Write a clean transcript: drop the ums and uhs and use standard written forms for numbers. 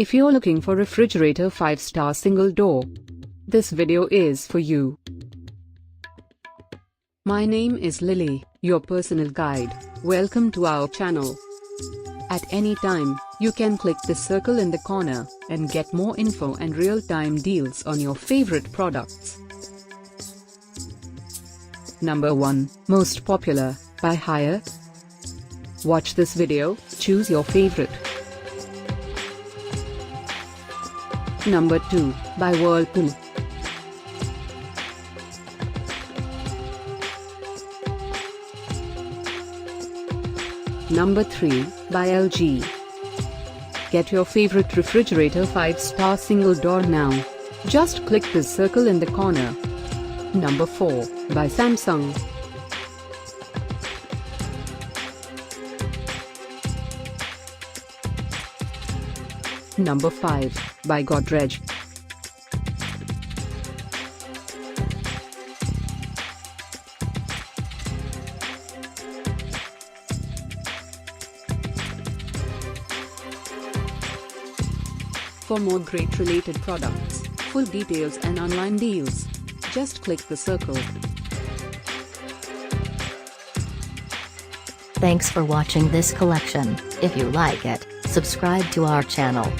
If you're looking for refrigerator 5-star single door, this video is for you. My name is Lily, your personal guide. Welcome to our channel. At any time, you can click the circle in the corner and get more info and real-time deals on your favorite products. Number 1, Most Popular, by Hire. Watch this video, choose your favorite. Number 2, by Whirlpool. Number 3, by LG. Get your favorite refrigerator 5-star single door now. Just click the circle in the corner. Number 4, by Samsung. Number 5, by Godrej. For more great related products, full details and online deals, just click the circle. Thanks for watching this collection. If you like it, subscribe to our channel.